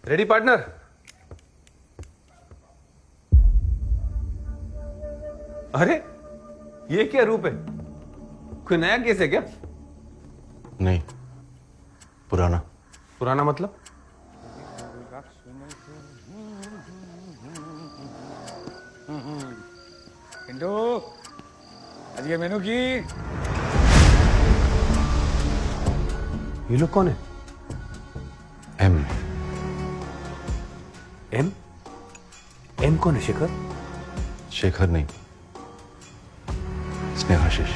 Ready partner? अरे ये क्या रूप है? कोई नया केस है क्या? नहीं, पुराना। पुराना मतलब? पिंटू, आज ये मेनू की। ये लोग कौन है? एम। एम? एम कौन है? शेखर? शेखर नहीं, Snehashish.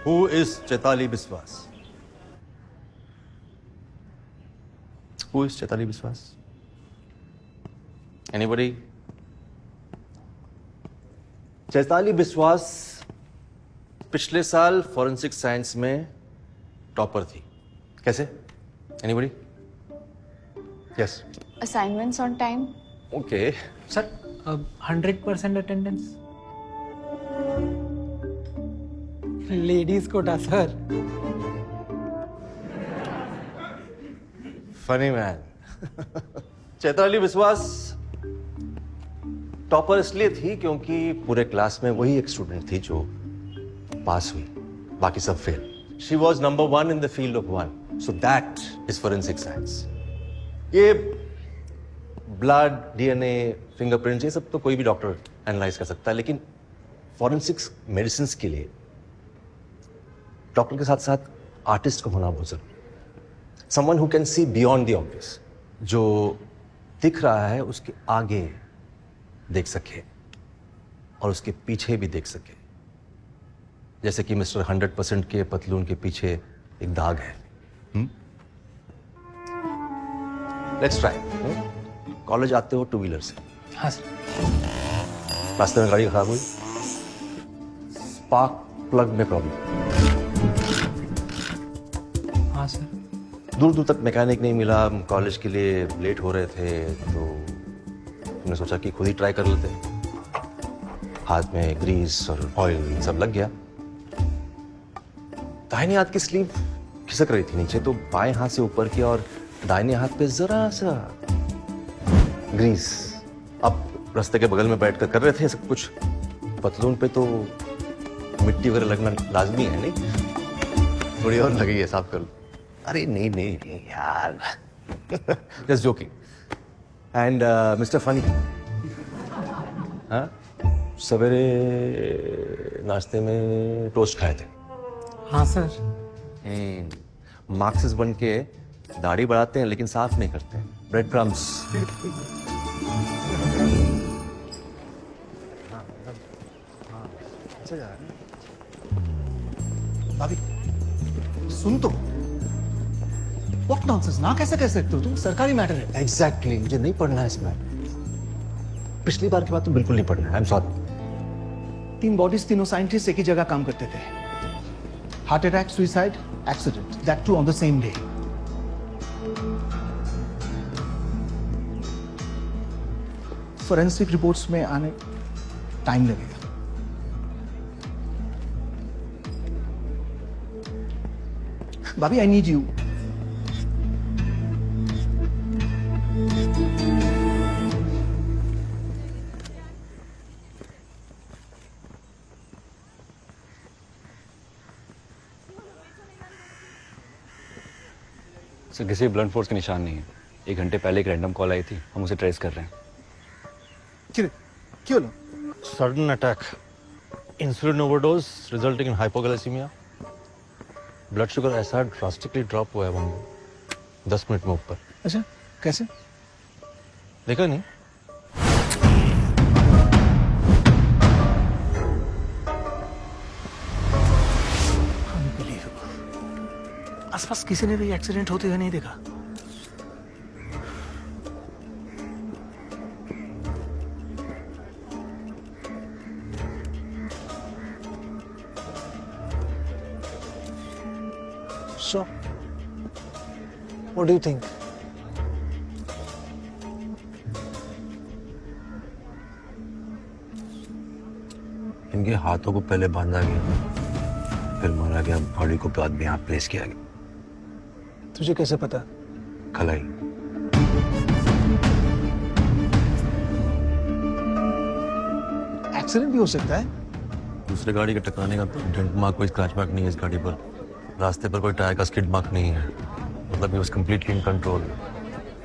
Who is Chaitali Biswas? Who is Chaitali Biswas? Anybody? Chaitali बिस्वास पिछले साल फॉरेंसिक साइंस में टॉपर थी। कैसे? Anybody? Yes. Assignments on time? Okay. Sir 100% attendance. Ladies quota sir. Funny man. Chaitali Biswas topper इसलिए थी क्योंकि पूरे क्लास में वही एक स्टूडेंट थी जो पास हुई, बाकी सब fail. She was number 1 in the field of 1, so that is forensic science. ये ब्लड, डीएनए, फिंगरप्रिंट्स, ये सब तो कोई भी डॉक्टर एनालाइज कर सकता है, लेकिन फॉरेंसिक्स मेडिसिन के लिए डॉक्टर के साथ साथ आर्टिस्ट को होना बहुत जरूरी है। Someone who can see beyond the obvious, जो दिख रहा है उसके आगे देख सके और उसके पीछे भी देख सके। जैसे कि मिस्टर 100% के पतलून के पीछे एक दाग है। Let's try. कॉलेज आते हो टू व्हीलर से, हाँ सर। रास्ते में गाड़ी खराब हुई, स्पार्क प्लग में प्रॉब्लम। हाँ सर। दूर दूर तक मैकेनिक नहीं मिला, कॉलेज के लिए लेट हो रहे थे, तो हमने सोचा कि खुद ही ट्राई कर लेते। हाथ में ग्रीस और ऑयल सब लग गया। दाहिने हाथ की स्लीव खिसक रही थी नीचे, तो बाएं हाथ से ऊपर किया और दाहिने हाथ पे जरा सा ग्रीस। अब रास्ते के बगल में बैठकर कर रहे थे सब कुछ। पतलून पे तो मिट्टी वगैरह लगना लाजमी है, नहीं? थोड़ी और लगी है, साफ कर लो। अरे नहीं नहीं नहीं यार, just joking. And mister funny, हाँ, सवेरे नाश्ते में टोस्ट खाए थे। हाँ सर। मार्क्सिस्ट बन के दाढ़ी बढ़ाते हैं लेकिन साफ नहीं करते। Bread crumbs. भाभी सुन तो, व्हाट नॉनसेंस। ना कैसे कह सकते हो तुम? सरकारी मैटर है। एग्जैक्टली, मुझे नहीं पढ़ना है इसमें। पिछली बार की बात तो बिल्कुल नहीं पढ़ना है। I am sorry. 3 बॉडीज, तीनों साइंटिस्ट एक ही जगह काम करते थे। Heart attack, suicide, accident, that too on the same day. Forensic reports में आने टाइम लगेगा। भाभी आई नीड यू। सर किसी ब्लड फोर्स के निशान नहीं है। 1 घंटे पहले एक रैंडम कॉल आई थी, हम उसे ट्रेस कर रहे हैं। क्यों low? Sudden attack, insulin overdose resulting in hypoglycaemia. Blood sugar ऐसा ड्रास्टिकली ड्रॉप हुआ है वहाँ 10 मिनट में ऊपर। अच्छा, कैसे? देखा नहीं? आसपास किसी ने भी एक्सीडेंट होते हुए नहीं देखा। So, what do you think? इनके हाथों को पहले बांधा गया, फिर मारा गया, बॉडी को बाद में यहाँ प्लेस किया गया। तुझे कैसे पता? खलाई। एक्सीडेंट भी हो सकता है। दूसरे गाड़ी के टकराने का तो डेंट मार्क, कोई स्क्रैच मार्क नहीं है इस गाड़ी पर। रास्ते पर कोई टायर का स्किड मार्क नहीं है, मतलब ये वाज कंप्लीटली इन कंट्रोल।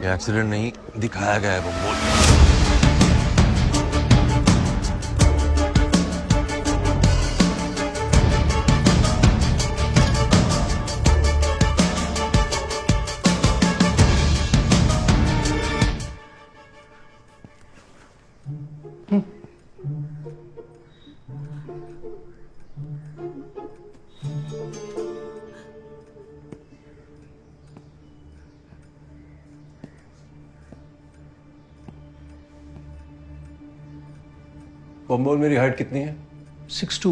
ये एक्सीडेंट नहीं दिखाया गया है वो बोल। बम्बोल मेरी हाइट कितनी है? 6'2".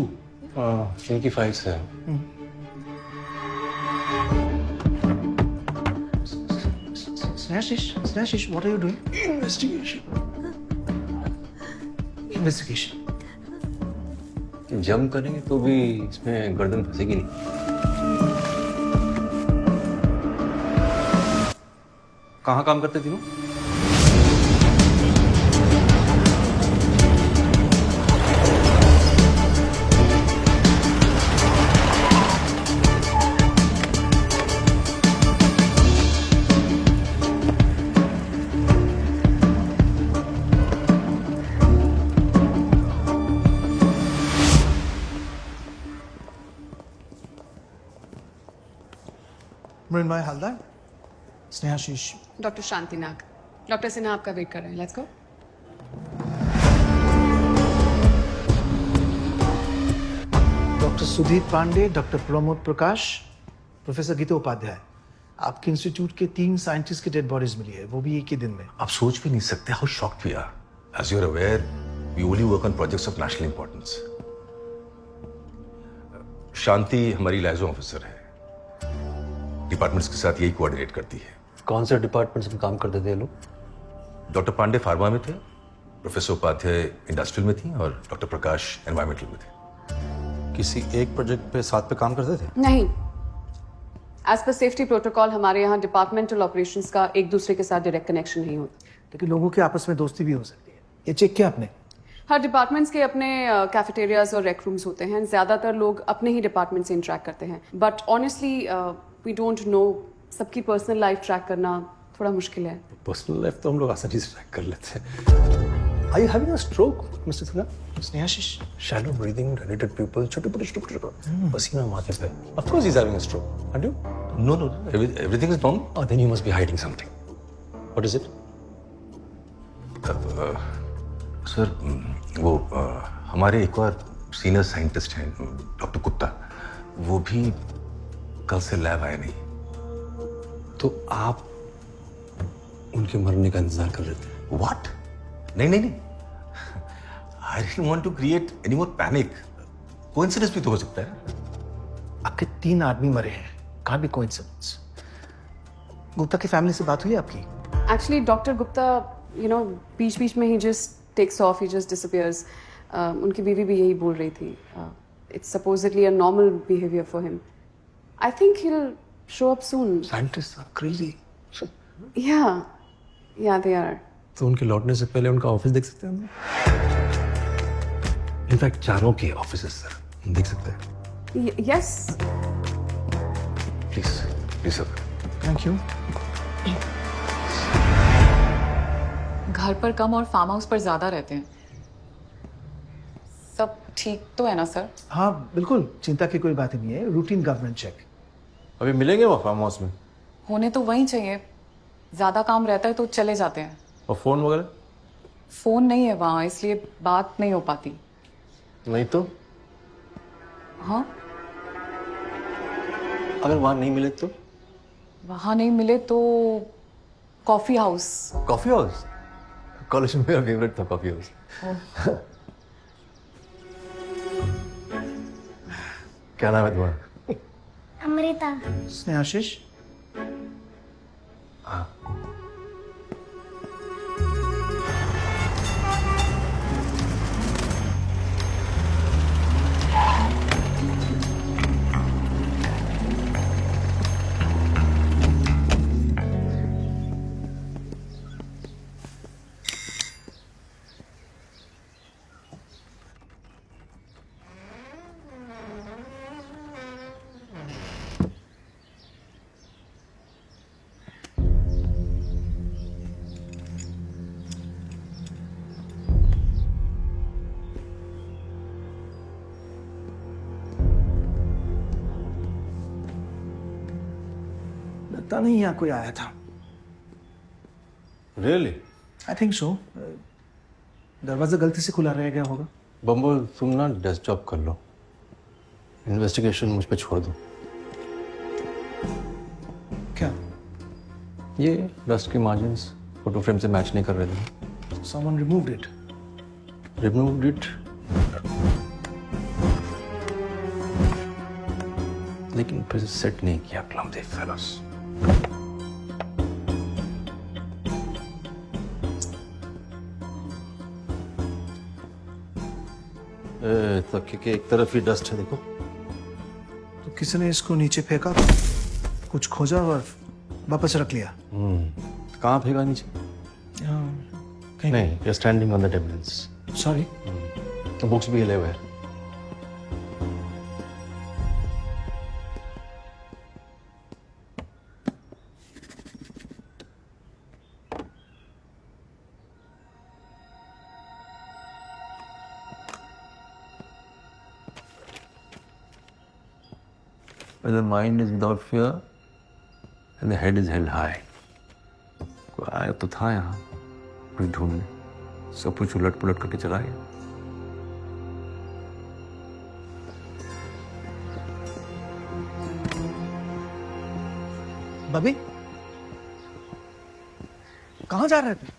हाँ, इनकी 5 से है। Snehashish, what are you doing? Investigation. जम करेंगे तो भी इसमें गर्दन फंसेगी नहीं। कहाँ काम करते तीनों? मृण्मय हालदार, स्नेहाशीष। डॉक्टर शांति नाग, डॉक्टर सिन्हा आपका वेट कर रहे हैं। Let's go. Doctor Sudhir Pandey, doctor Pramod Prakash, professor Geeta Upadhyay. आपके इंस्टीट्यूट के 3 साइंटिस्ट की डेड बॉडीज मिली है, वो भी एक ही दिन में। आप सोच भी नहीं सकते how shocked we are. As you are aware, we only work on projects of national importance. Shanti हमारी लाइजो ऑफिसर है, डिपार्टमेंट्स के साथ यही कोऑर्डिनेट करती है। कौन से डिपार्टमेंट्स में काम करते थे ये लोग? डॉक्टर पांडे फार्मा में थे, प्रोफेसर उपाध्याय इंडस्ट्रियल में थी और डॉक्टर प्रकाश एनवायरमेंटल में थे। किसी एक प्रोजेक्ट पे साथ पे काम करते थे? नहीं, एज पर सेफ्टी प्रोटोकॉल हमारे यहाँ डिपार्टमेंटल ऑपरेशंस का एक दूसरे के साथ डायरेक्ट कनेक्शन नहीं होता। लेकिन लोगों के आपस में दोस्ती भी हो सकती है, ये चेक किया आपने? हर डिपार्टमेंट्स के अपने कैफेटेरियाज और रेक रूम्स होते हैं। ज्यादातर लोग अपने ही डिपार्टमेंट से इंटरेक्ट करते हैं, but honestly we don't know. सबकी पर्सनल लाइफ ट्रैक करना थोड़ा मुश्किल है। पर्सनल लाइफ तो हम लोग आसानी से ट्रैक कर लेते हैं। Are you having a stroke, Mr. Sinha? Snehashish, Shallow breathing, related people, छोटे पसीना माथे पे। Of course he's having a stroke, aren't you? No, everything is normal. Oh, then you must be hiding something. What is it? Sir, वो हमारे एक और senior scientist हैं, doctor Gupta, वो भी कल से लैब आए नहीं। तो आप उनके मरने का इंतजार कर रहे थे? What? नहीं। I didn't want to create any more panic. Coincidence भी तो हो सकता है। आपके 3 आदमी मरे हैं, कहाँ भी कोइंसिडेंस। गुप्ता की फैमिली से बात हुई आपकी? एक्चुअली डॉक्टर गुप्ता बीच बीच में ही just takes of, he just disappears. उनकी बीवी भी यही बोल रही थी। It's supposedly a normal behaviour for him. I think he will show up soon. Scientists are crazy. या दे आर। तो उनके लौटने से पहले उनका ऑफिस देख सकते हैं हम? इनफैक्ट चारों के ऑफिसेस सर देख सकते हैं। Yes please sir. Thank you. घर पर कम और फार्म हाउस पर ज्यादा रहते हैं। सब ठीक तो है ना सर? हाँ बिल्कुल, चिंता की कोई बात नहीं है। Routine government check. अभी मिलेंगे वो फार्म हाउस में? होने तो वहीं चाहिए, ज्यादा काम रहता है तो चले जाते हैं। और फोन वगैरह? फोन नहीं है वहाँ, इसलिए बात नहीं हो पाती। नहीं तो? हाँ, अगर वहां नहीं मिले तो? वहाँ नहीं मिले तो coffee house. Coffee house? College में मेरा फेवरेट था कॉफी हाउस। क्या नाम है तुम्हारा? अमृता। स्नेहाशीष। लगता नहीं यहाँ कोई आया था। रियली? I think so. दरवाजा गलती से खुला रह गया होगा। बम्बो, तुम ना डेस्क जॉब कर लो, इन्वेस्टिगेशन मुझ पे छोड़ दो। क्या? ये डस्ट के मार्जिन्स फोटो फ्रेम से मैच नहीं कर रहे थे। Someone removed it. Removed it, लेकिन फिर सेट नहीं किया। Clumsy fellows. तकिए के एक तरफ ही डस्ट है, देखो। तो किसी ने इसको नीचे फेंका, कुछ खोजा और वापस रख लिया। कहाँ फेंका नीचे? कहीं नहीं, you're standing on the evidence. Sorry. Books भी हिले हुए हैं। When the mind is without fear and the head is held high. कोई आया तो था यहाँ कुछ ढूंढने, सब कुछ उलट पुलट करके चला गया। बबी, कहाँ जा रहे थे?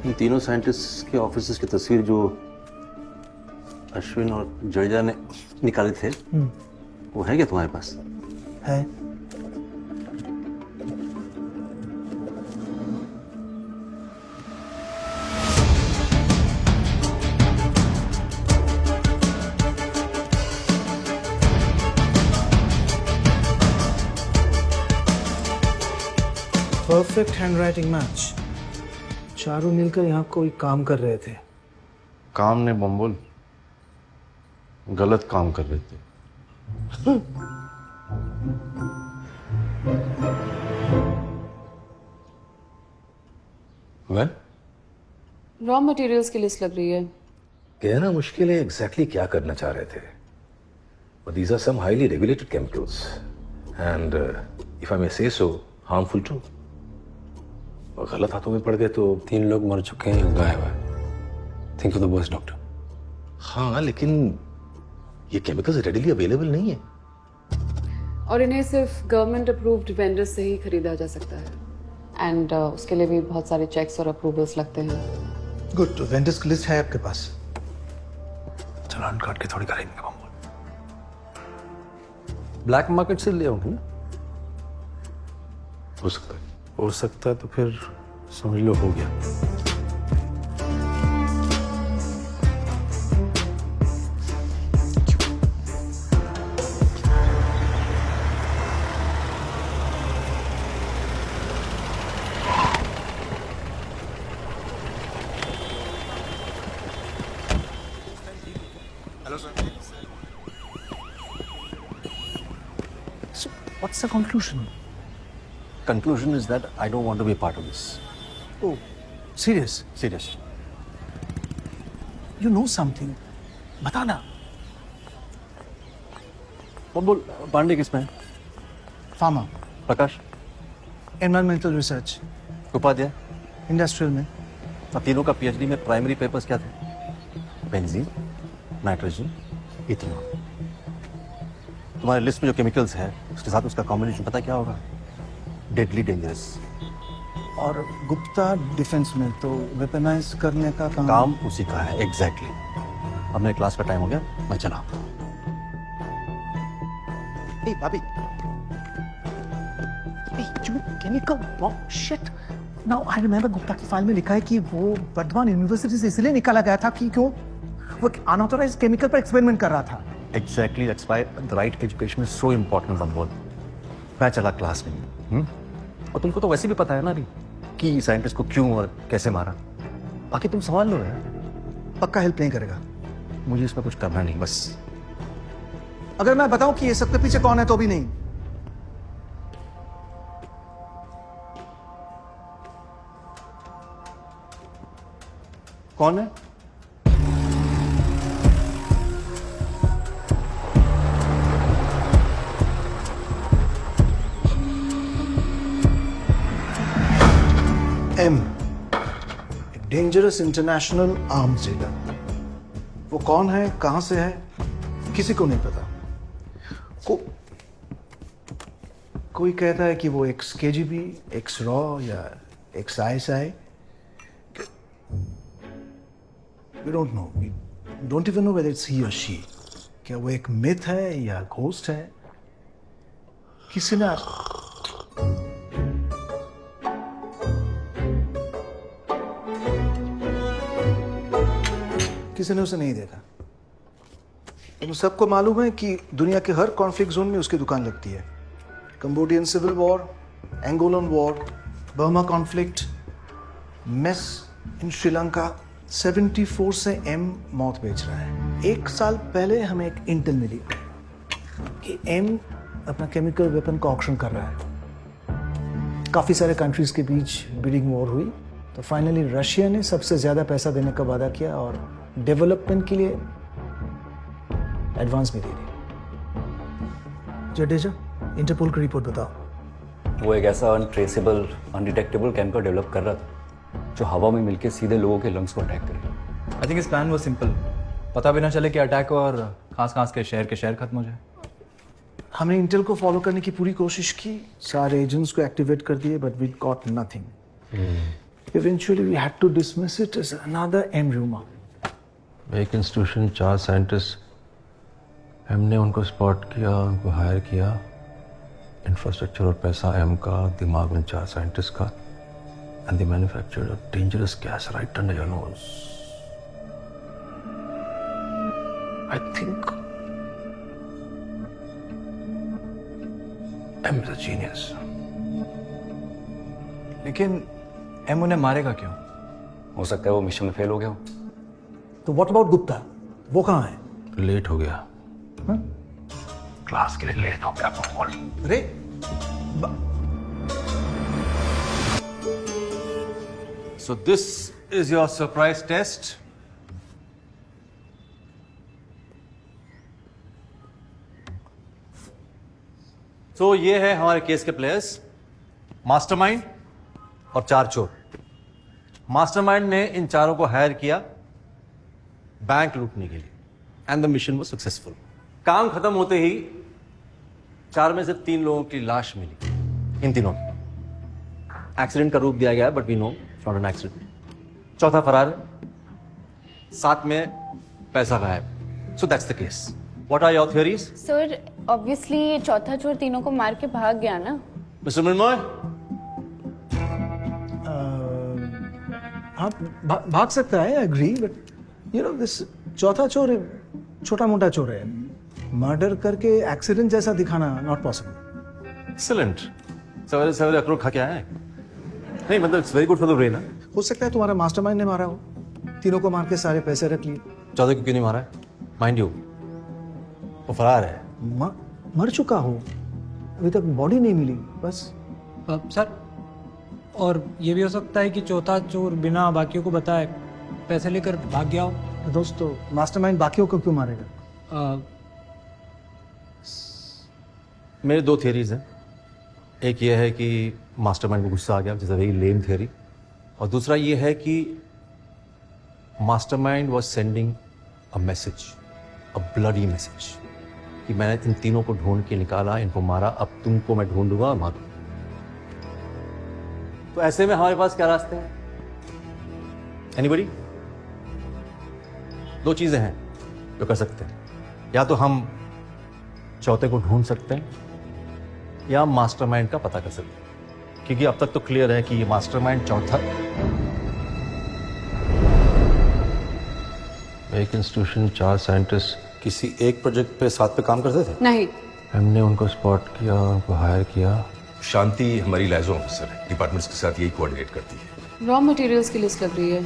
इन तीनों साइंटिस्ट के ऑफिस की तस्वीर जो अश्विन और जडेजा ने निकाले थे, वो है क्या तुम्हारे पास? है। Perfect handwriting match. चारों मिलकर यहाँ कोई काम कर रहे थे। काम ने बम्बोल, गलत काम कर रहे थे। वेल, रॉ मटेरियल्स की लिस्ट लग रही है। कहना मुश्किल है एग्जैक्टली क्या करना चाह रहे थे, but these are some highly regulated chemicals and if I may say so, harmful too. और गलत हाथों में पड़ गए तो 3 लोग मर चुके हैं, गायब है। Think of the worst doctor. हाँ, लेकिन ये केमिकल्स रेडिली अवेलेबल नहीं है और इन्हें सिर्फ गवर्नमेंट अप्रूव्ड वेंडर्स से ही खरीदा जा सकता है एंड उसके लिए भी बहुत सारे चेक्स और अप्रूवल्स लगते हैं। गुड, तो वेंडर्स की लिस्ट है आपके पास? चलान काट के थोड़ी करेंगे बम्बोल। ब्लैक मार्केट से ले आओगे ना? हो सकता है। हो सकता है तो फिर समझ लो हो गया। So, what's the conclusion? Conclusion is that I don't want to be a part of this. Oh, serious? Serious. You know something? बताना. बोल पांडे किसमें है? Pharma, प्रकाश environmental research, उपाध्याय industrial में. अब तीनों का पीएचडी में प्राइमरी पेपर्स क्या थे? Benzene, nitrogen, ethanol. तुम्हारे लिस्ट में जो केमिकल्स है उसके साथ उसका कॉम्बिनेशन पता क्या होगा? Deadly dangerous. और गुप्ता डिफेंस में तो वेपनाइज करने का काम उसी का है एग्जैक्टली। अब मेरे क्लास का टाइम हो गया, मैं चला। Hey, Bobby. Hey, you chemical bomb shit. Now I remember Gupta की फाइल में लिखा है कि वो वर्धमान यूनिवर्सिटी से इसलिए निकाला गया था कि क्यों वो अनऑथराइज्ड केमिकल पर एक्सपेरिमेंट कर रहा था। Exactly, that's why the right education is so important Anmol. मैं चला क्लास में, और तुमको तो वैसे भी पता है ना अभी कि साइंटिस्ट को क्यों और कैसे मारा। बाकी तुम संभाल लो यार। पक्का हेल्प नहीं करेगा। मुझे इसमें कुछ करना नहीं, बस। अगर मैं बताऊं कि ये सबके पीछे कौन है तो भी नहीं। कौन है? M, dangerous international arms dealer. वो कौन है, कहां से है, किसी को नहीं पता। कोई कहता है कि वो एक्स केजीबी, एक्स रॉ या x ISI. We don't know. We don't even know whether it's he or she. क्या वो एक मिथ है या घोस्ट है? किसी ने उसे नहीं देखा। लेकिन सबको मालूम है कि दुनिया के हर कॉन्फ्लिक्ट जोन में उसकी दुकान लगती है। Cambodian civil war, Angolan war, Burma conflict, mess in Sri Lanka, 74 से एम मौत बेच रहा है। 1 साल पहले हमें एक इंटेल मिली कि एम अपना केमिकल वेपन का ऑक्शन कर रहा है। काफी सारे कंट्रीज के बीच बिडिंग वॉर हुई तो फाइनली रशिया ने सबसे ज्यादा पैसा देने का वादा किया और डेवलपमेंट के लिए एडवांस भी दे दी। जडेजा, इंटरपोल की रिपोर्ट बताओ। वो एक ऐसा अनट्रेसेबल, अनडिटेक्टेबल केमिकल डेवलप कर रहा था जो हवा में मिलकर सीधे लोगों के लंग्स को अटैक करे। आई थिंक इस प्लान वो सिंपल, पता भी ना चले कि अटैक और खास के शहर खत्म हो जाए। हमने इंटेल को फॉलो करने की पूरी कोशिश की, सारे एजेंट्स को एक्टिवेट कर दिए, but we got nothing. Eventually we had to dismiss it as another M rumour. एक इंस्टीट्यूशन, 4 साइंटिस्ट, हमने उनको स्पॉट किया, उनको हायर किया। इंफ्रास्ट्रक्चर और पैसा एम का, दिमाग उन 4 साइंटिस्ट का, and they manufactured a dangerous gas right under your nose. I think M is a genius. लेकिन एम उन्हें मारेगा क्यों? हो सकता है वो मिशन में फेल हो गया हो। तो व्हाट अबाउट गुप्ता, वो कहाँ है? लेट हो गया। क्लास के लिए लेट हो गया। अरे So this is your surprise test. So ये है हमारे केस के प्लेयर्स, मास्टरमाइंड और 4 चोर। मास्टरमाइंड ने इन चारों को हायर किया बैंक लूटने के लिए, and the mission was successful. काम खत्म होते ही 4 में से 3 लोगों की लाश मिली। इन तीनों एक्सीडेंट का रूप दिया गया, but we know not an accident. चौथा फरार है, 7 में पैसा गायब। So that's the case. What are your theories? Sir obviously चौथा चोर तीनों को मार के भाग गया ना। मिस्टर मृण्मय? हाँ, भाग सकता है, agree, but you know this चौथा चोर छोटा मोटा चोर है। मर्डर करके एक्सीडेंट जैसा दिखाना नॉट पॉसिबल। एक्सीलेंट। सवेरे सवेरे अखरोट खा के आए? नहीं, मतलब it's very good for the brain. हो सकता है तुम्हारा मास्टरमाइंड ने मारा हो, तीनों को मार के सारे पैसे रख लिए। चौथे को क्यों नहीं मारा है? माइंड यू वो फरार है। मर चुका हो, अभी तक बॉडी नहीं मिली बस। सर, और ये भी हो सकता है कि चौथा चोर बिना बाकियों को बताए पैसे लेकर भाग गया हो। तो दोस्तों मास्टरमाइंड बाकियों को क्यों मारेगा? मेरे दो थियरीज हैं। एक ये है कि मास्टरमाइंड को गुस्सा आ गया, जैसे वेरी लेम थियरी। और दूसरा ये है कि mastermind was sending a message, a bloody message, कि मैंने इन तीनों को ढूंढ के निकाला, इनको मारा, अब तुमको मैं ढूंढूंगा और मारूंगा। तो ऐसे में हमारे पास क्या रास्ते हैं? एनीबडी? दो चीजें हैं जो कर सकते हैं। या तो हम चौथे को ढूंढ सकते हैं या मास्टरमाइंड का पता कर सकते हैं, क्योंकि अब तक तो क्लियर है कि ये मास्टरमाइंड चौथा। एक इंस्टीट्यूशन 4 साइंटिस्ट किसी एक प्रोजेक्ट पे साथ पे काम करते थे। नहीं, हमने उनको स्पॉट किया, उनको हायर किया। शांति हमारी लाइजो ऑफिसर है, डिपार्टमेंट्स के साथ यही कोऑर्डिनेट करती है। रॉ मटेरियल्स की लिस्ट लग रही है।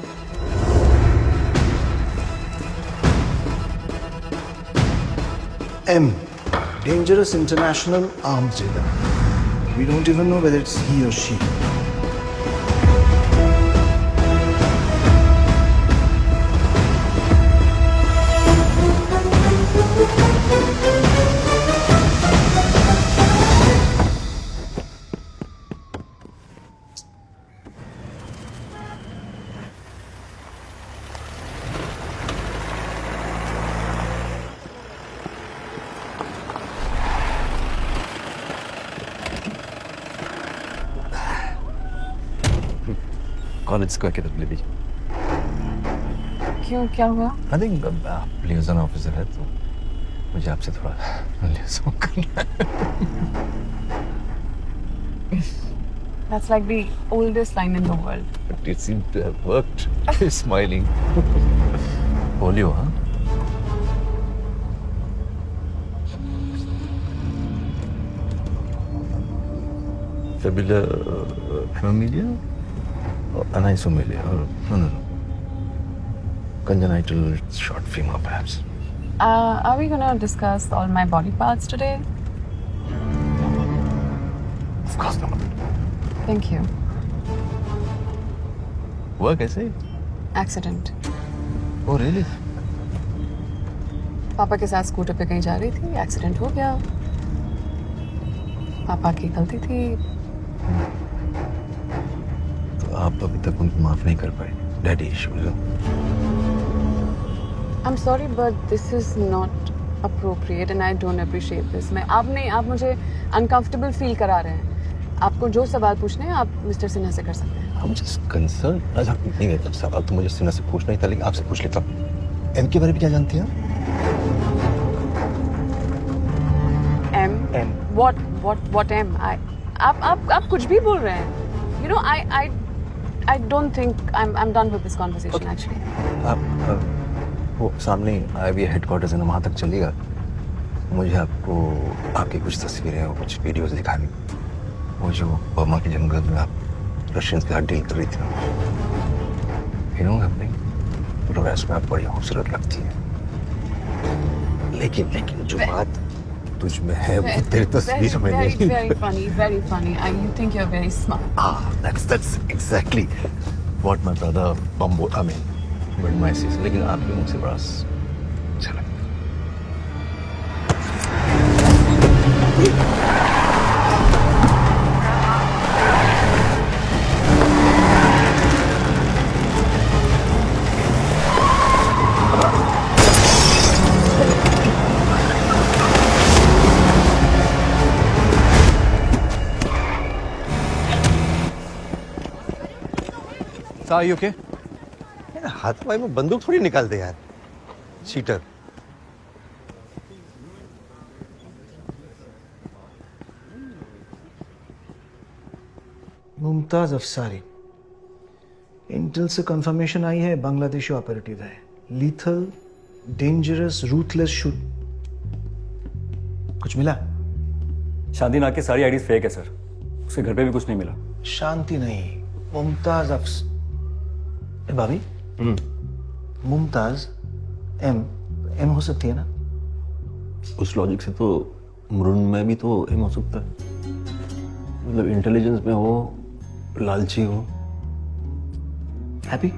M, dangerous international arms dealer. We don't even know whether it's he or she. College को किधर ले दीजिए। क्यों, क्या हुआ? आई थिंक लिएजन ऑफिसर है तो मुझे आपसे थोड़ा लिएजन करना है। That's like the oldest line in the world. But it seemed to have worked. He's smiling. Polio, huh? Familia? Or anisomelia? Or no. Congenital short femur, perhaps. Are we gonna discuss all my body parts today? Of course not. Thank you. हुआ कैसे? Accident. Oh, really? पापा के साथ scooter पे कहीं जा रही थी, एक्सीडेंट हो गया। पापा की गलती थी। तो आप अभी तक उनको माफ नहीं कर पाए? Daddy issues. I'm sorry, but this is not appropriate and I don't appreciate this. आप मुझे uncomfortable feel करा रहे हैं। आपको जो सवाल पूछने हैं आप मिस्टर सिन्हा से कर सकते हैं। I'm just concerned. नहीं है सवाल तो मुझे सिन्हा से पूछना ही था, लेकिन आपसे पूछ लेता हूँ। एम के बारे में क्या जानती हैं M? What M? आप कुछ भी बोल रहे हैं। You know, I don't think I'm done with this conversation actually. आप वो सामने IVA हेडक्वार्टर्स है ना, वहाँ तक चलिएगा। मुझे आपको आपकी कुछ तस्वीरें और कुछ वीडियोस दिखानी। वो जो बर्मा के जंगल में आप रशियंस के साथ डील कर रही थी, you know something? फोटोग्राफ्स में आप बड़ी खूबसूरत लगती है, लेकिन जो बात तुझ में है वो तेरी तस्वीर में नहीं। Very funny. You think you're very smart. That's exactly what my brother Bambo, I mean, but my sister, लेकिन आपके मुझसे बड़ा अच्छा लगा। Are you okay? हाथ पाई में बंदूक थोड़ी निकालते यार, चीटर। मुमताज अफसारी, इंटेल से कंफर्मेशन आई है बांग्लादेशी ऑपरेटिव है। Lethal, dangerous, ruthless shoot. कुछ मिला? शांति नाग की सारी आईडीज फेक है सर, उसके घर पे भी कुछ नहीं मिला। शांति नहीं, मुमताज भाभी, मुमताज M एम हो सकती है ना? उस लॉजिक से तो मरून में भी तो एम हो सकता है, मतलब इंटेलिजेंस में हो, लालची हो। हैप्पी?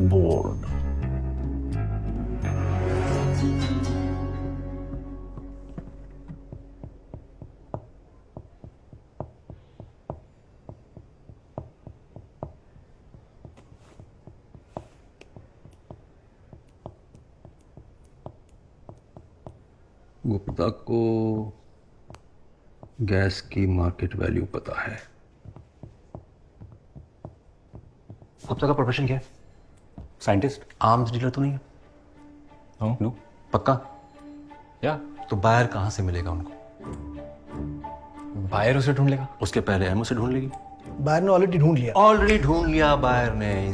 बोर्ड। गुप्ता को गैस की मार्केट वैल्यू पता है। गुप्ता का प्रोफेशन क्या है? साइंटिस्ट। आर्म्स डीलर तो नहीं है? नो। पक्का? या तो बायर कहाँ से मिलेगा उनको? बायर उसे ढूंढ लेगा। उसके पहले एमओ से ढूंढ लेगी। बायर ने ऑलरेडी ढूंढ लिया। ऑलरेडी ढूंढ लिया बायर ने।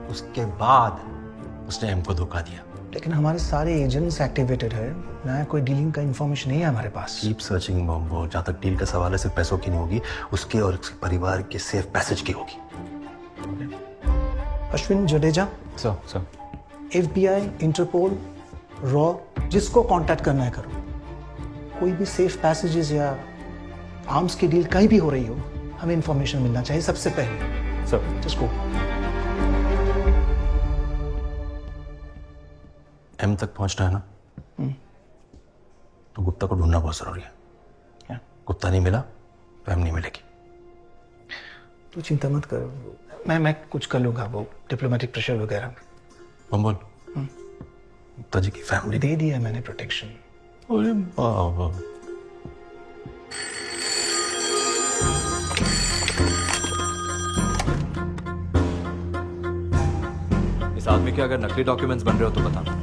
उसके बाद उसने एम को धोखा दिया। लेकिन हमारे सारे एजेंट्स एक्टिवेटेड है, नया कोई डीलिंग का इंफॉर्मेशन नहीं है हमारे पास। Keep searching बॉम्बो। जहां तक डील का सवाल है, सिर्फ पैसों की नहीं होगी, उसके और उसके परिवार के सेफ पैसेज की होगी। Ashwin Jadeja, sir FBI, Interpol, रॉ, जिसको कांटेक्ट करना है करो। कोई भी सेफ पैसेजेस या आर्म्स की डील कहीं भी हो रही हो, हमें इंफॉर्मेशन मिलना चाहिए सबसे पहले। सर जिसको एम तक पहुंचना है ना, तो गुप्ता को ढूंढना बहुत जरूरी है। क्या? गुप्ता नहीं मिला तो एम नहीं मिलेगी। तू चिंता मत कर, मैं कुछ कर लूंगा, वो डिप्लोमेटिक प्रेशर वगैरह। बोल। गुप्ता जी की फैमिली दे दिया मैंने प्रोटेक्शन। अरे बाबा। इस आदमी के अगर नकली डॉक्यूमेंट्स बन रहे हो तो बताना।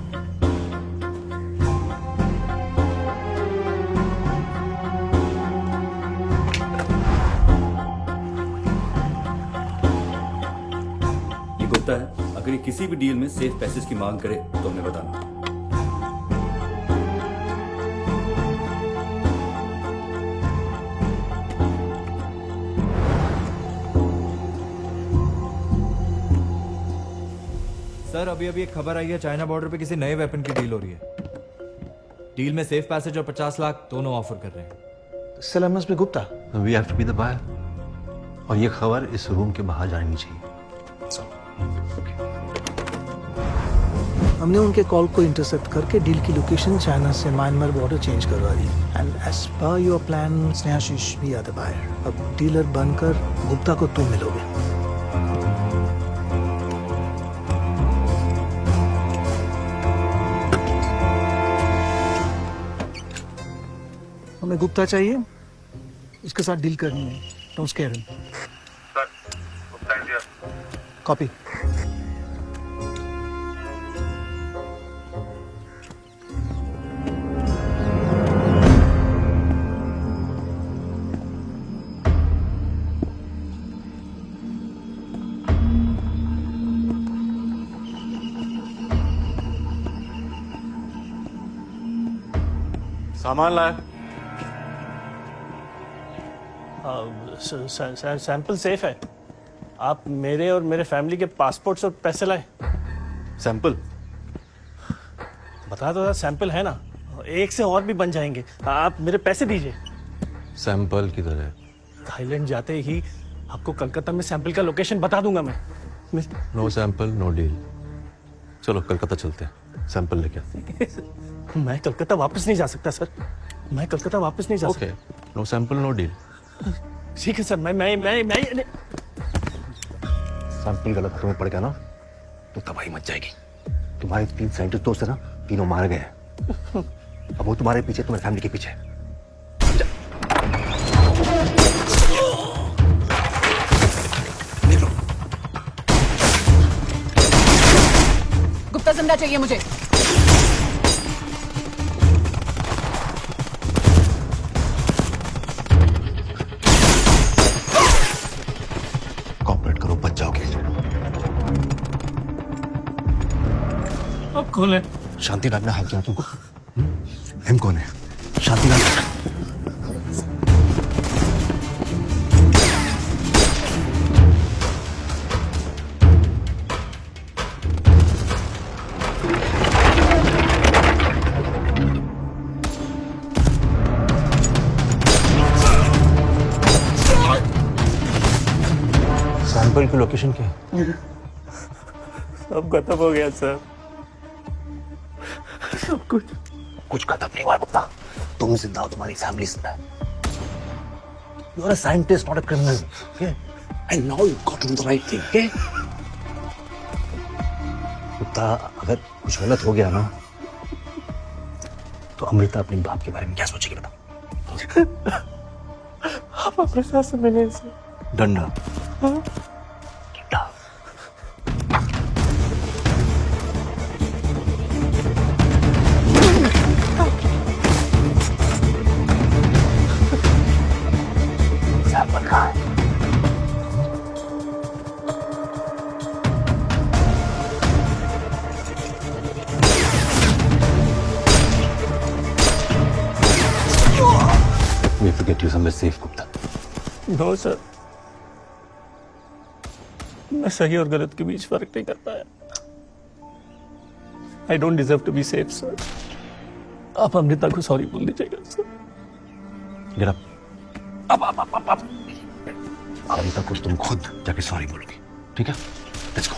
ये गुप्ता है, अगर ये किसी भी डील में सेफ पैसेज की मांग करे तो हमें बताना। सर अभी एक खबर आई है, चाइना बॉर्डर पे किसी नए वेपन की डील हो रही है। डील में सेफ पैसेज और 50 लाख दोनों ऑफर कर रहे हैं। सलामत में Gupta. We have to be the buyer. और ये खबर इस रूम के बाहर जानी चाहिए। हमने उनके कॉल को इंटरसेप्ट करके डील की लोकेशन चाइना से म्यांमार बॉर्डर चेंज करवा दी। And as per your plan Snehashish भी आर द बायर। अब डीलर बनकर गुप्ता को तुम मिलोगे। हमें गुप्ता चाहिए, उसके साथ डील करनी है। Don't square him. Sir, Gupta India. Copy. सामान लाए। सैंपल सेफ है। आप मेरे और मेरे फैमिली के पासपोर्ट्स और पैसे लाए। सैंपल बता दो, सैंपल है ना, एक से और भी बन जाएंगे। आप मेरे पैसे दीजिए। सैंपल किधर है? थाईलैंड जाते ही आपको कलकत्ता में सैंपल का लोकेशन बता दूंगा मैं। No sample no deal. चलो कलकत्ता चलते हैं, सैंपल लेके आते हैं। मैं कलकत्ता वापस नहीं जा सकता सर, मैं कलकत्ता वापस नहीं जा सकता। Okay, no sample no deal. ठीक है सर। मैं सैंपल गलत तुम्हें पड़ गया ना तो तबाही मच जाएगी। तुम्हारे 3 साइंटिस्ट दोस्त है ना, तीनों मार गए हैं। अब वो तुम्हारे पीछे, तुम्हारी फैमिली के पीछे। गुप्ता जिंदा चाहिए मुझे। कॉपरेट करो, बच जाओगे। अब कौन है? शांतिलाल ने हाथ किया तुमको। हम कौन है? शांतिलाल। सैंपल की लोकेशन क्या है? सब खत्म हो गया सर, सब कुछ खत्म नहीं हुआ गुप्ता। तुम जिंदा हो, तुम्हारी फैमिली जिंदा है। You are a scientist, not a criminal. Okay? And now you got to do the right thing. Okay? Gupta, अगर कुछ गलत हो गया ना, तो अमृता अपने बाप के बारे में क्या सोचेगी बताओ? आप अपने साथ से मिले इनसे। डंडा। सैंपल कहाँ है? We have to get you somewhere safe, Gupta. No sir, मैं सही और गलत के बीच फर्क नहीं कर पाया। I don't deserve to be safe sir. आप अमृता को सॉरी बोल दीजिएगा सर। Get up. अब। अमृता को तुम खुद जाके सॉरी बोलोगे, ठीक है? Let's go.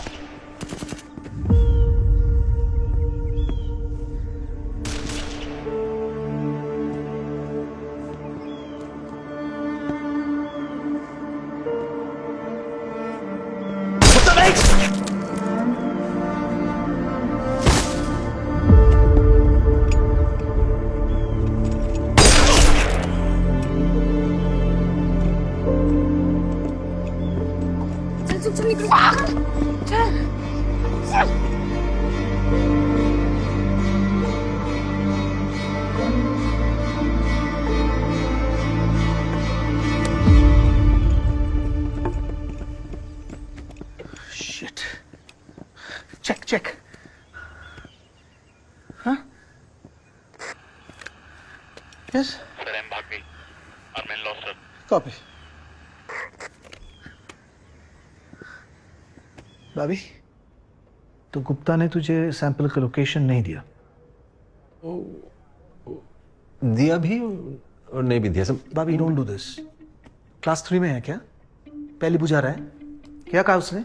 Check. Huh? Yes? Sir, I'm भाग गई। I'm in loss, sir. Copy. भाभी, तो गुप्ता ने तुझे सैंपल का लोकेशन नहीं दिया? दिया भी और नहीं भी दिया सब। भाभी, डोंट डू दिस। क्लास 3 में है क्या? पहली बुझा रहा है? क्या कहा उसने?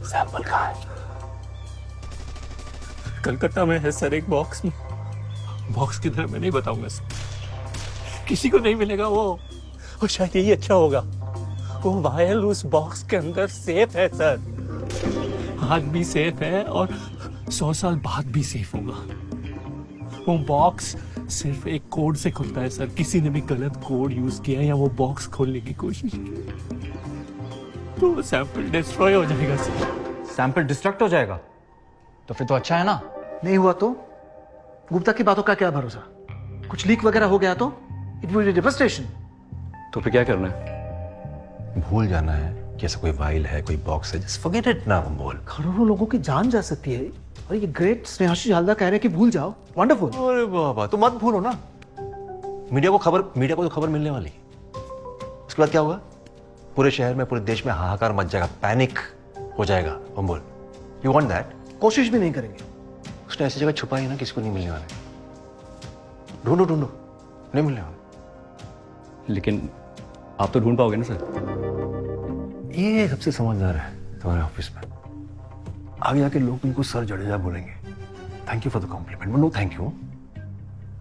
सैंपल कहाँ है? कलकत्ता में है सर, एक बॉक्स में। बॉक्स किधर मैं नहीं बताऊंगा सर, किसी को नहीं मिलेगा वो। और शायद यही अच्छा होगा, वो वायल उस बॉक्स के अंदर सेफ है सर। आज भी सेफ है और 100 साल बाद भी सेफ होगा। वो बॉक्स सिर्फ एक कोड से खुलता है सर। किसी ने भी गलत कोड यूज किया या वो बॉक्स खोलने की कोशिश की तो वो सैंपल डिस्ट्रॉय हो जाएगा सर। सैंपल डिस्ट्रक्ट हो जाएगा तो फिर तो अच्छा है ना। नहीं हुआ तो? गुप्ता की बातों का क्या भरोसा? कुछ लीक वगैरह हो गया तो इट विल बी डेवास्टेशन। तो फिर क्या करना है? भूल जाना है कि ऐसा कोई फाइल है, कोई बॉक्स है। जस्ट फॉरगेट इट ना बोल। करोड़ों लोगों की जान जा सकती है और ये ग्रेट स्नेहाशी हालदा कह रहे हैं कि भूल जाओ। वंडरफुल। अरे बाबा, तो मत भूलो ना। मीडिया को तो खबर मिलने वाली। उसके बाद क्या होगा? पूरे शहर में, पूरे देश में हाहाकार मच जाएगा, पैनिक हो जाएगा। हम बोल, यू वांट दैट? कोशिश भी नहीं करेंगे। उसने ऐसी जगह छुपाई ना, किसी को नहीं मिलने वाले। ढूंढो नहीं मिलने वाले। लेकिन आप तो ढूंढ पाओगे ना सर। ये सबसे समझदार है तुम्हारे ऑफिस में। आगे जाके लोग तुमको सर जडेजा बोलेंगे। Thank you for the compliment, but no thank you.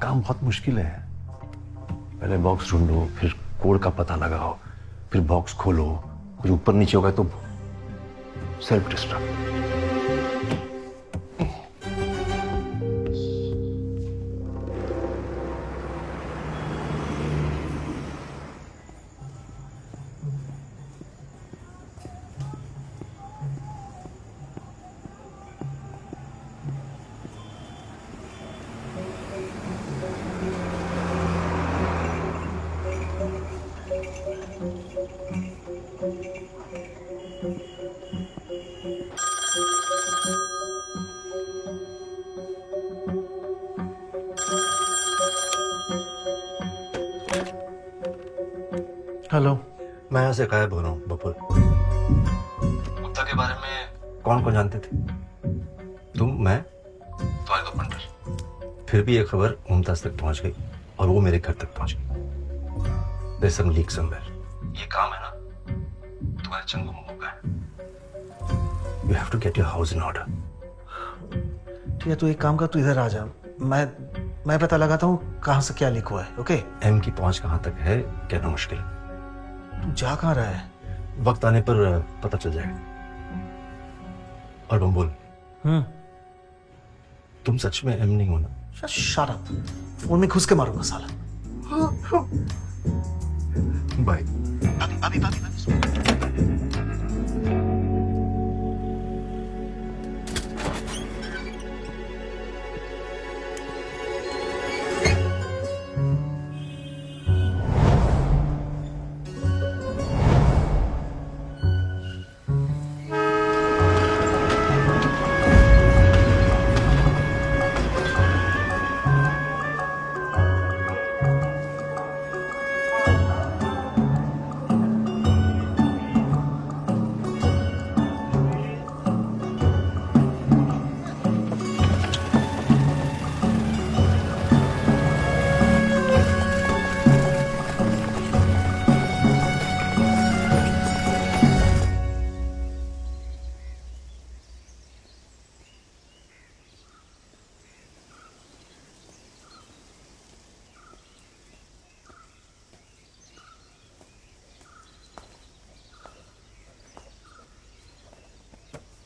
काम बहुत मुश्किल है। पहले बॉक्स ढूंढो, फिर कोड का पता लगाओ, फिर बॉक्स खोलो, कुछ ऊपर नीचे होगा तो सेल्फ डिस्ट्रक्ट। हेलो, मैं यहाँ से गायब हो रहा हूँ बपुल। गुप्ता के बारे में कौन कौन जानते थे? तुम, मैं, तुम्हारे दो पंटर। फिर भी ये खबर मुमताज तक पहुंच गई और वो मेरे घर तक पहुंच गई। There's some leak somewhere। ये काम है ना, बाद चंगुम हो गए. You have to get your house in order. ठीक है, तू एक काम कर, तू इधर आ जा. मैं पता लगाता हूँ कहाँ से क्या लीक हुआ है. ओके? एम की पहुंच कहाँ तक है कहना मुश्किल है. तू जा कहाँ रहा है? वक्त आने पर पता चल जाएगा. और बम्बुल, तुम सच में एम नहीं हो ना? Shut up. फोन में घुस के मारूंगा साला. बाय. अभी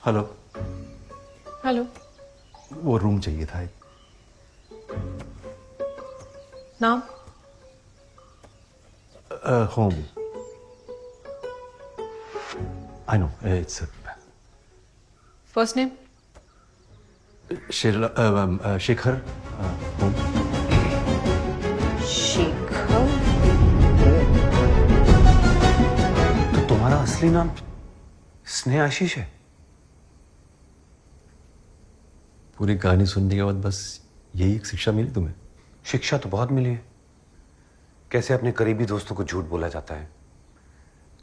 हेलो. हेलो. वो रूम चाहिए था एक. नाम? Home. I know it's first name? Shekhar. Home. Shekhar. तो तुम्हारा असली नाम स्नेह आशीष है? पूरी कहानी सुनने के बाद बस यही एक शिक्षा मिली तुम्हें? शिक्षा तो बहुत मिली है. कैसे अपने करीबी दोस्तों को झूठ बोला जाता है,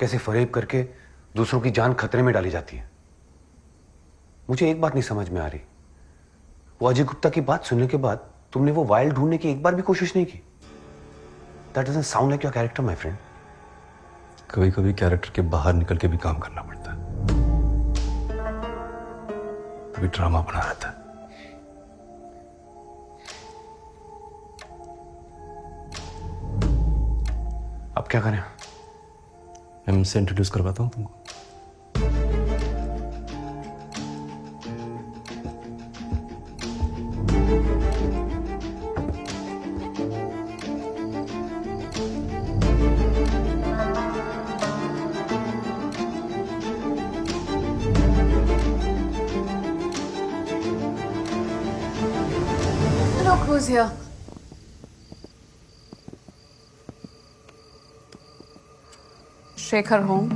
कैसे फरेब करके दूसरों की जान खतरे में डाली जाती है. मुझे एक बात नहीं समझ में आ रही. वो अजय गुप्ता की बात सुनने के बाद तुमने वो वाइल ढूंढने की एक बार भी कोशिश नहीं की. That doesn't sound like your character my friend. कभी कभी कैरेक्टर के बाहर निकल के भी काम करना पड़ता है. कभी ड्रामा बना रहता है. अब क्या करें? मैं इनसे इंट्रोड्यूस करवाता हूँ तुमको. Look who's here. Shekhar home.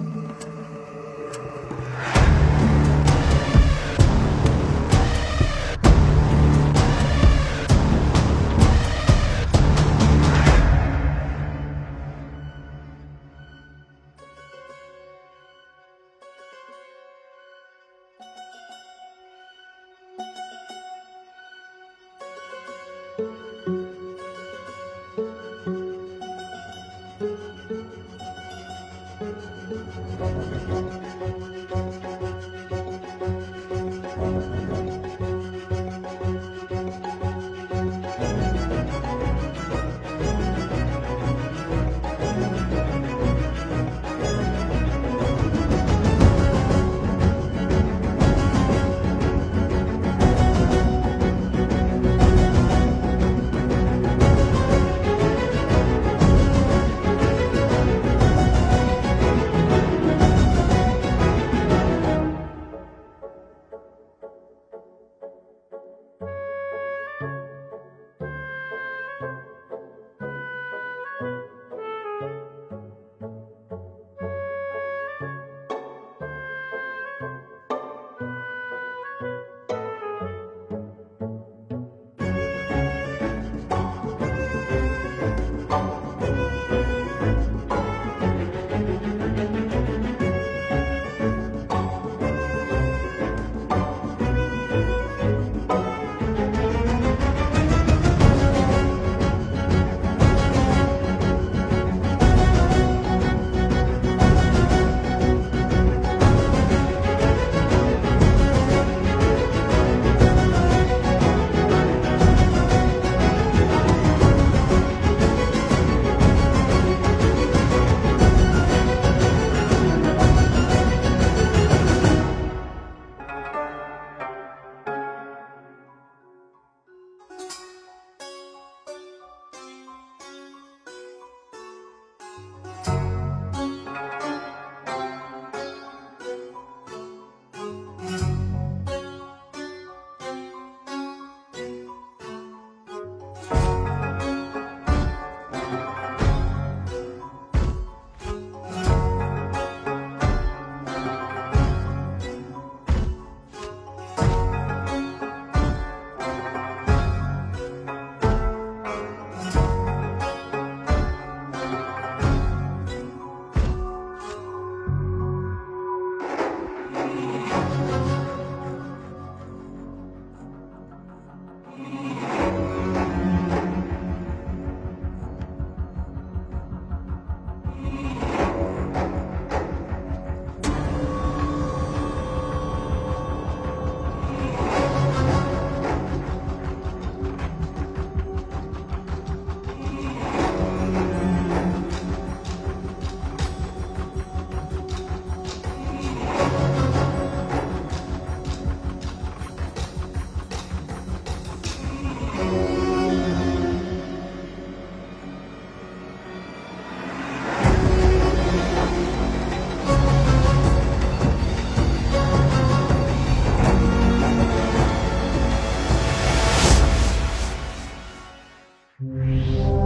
है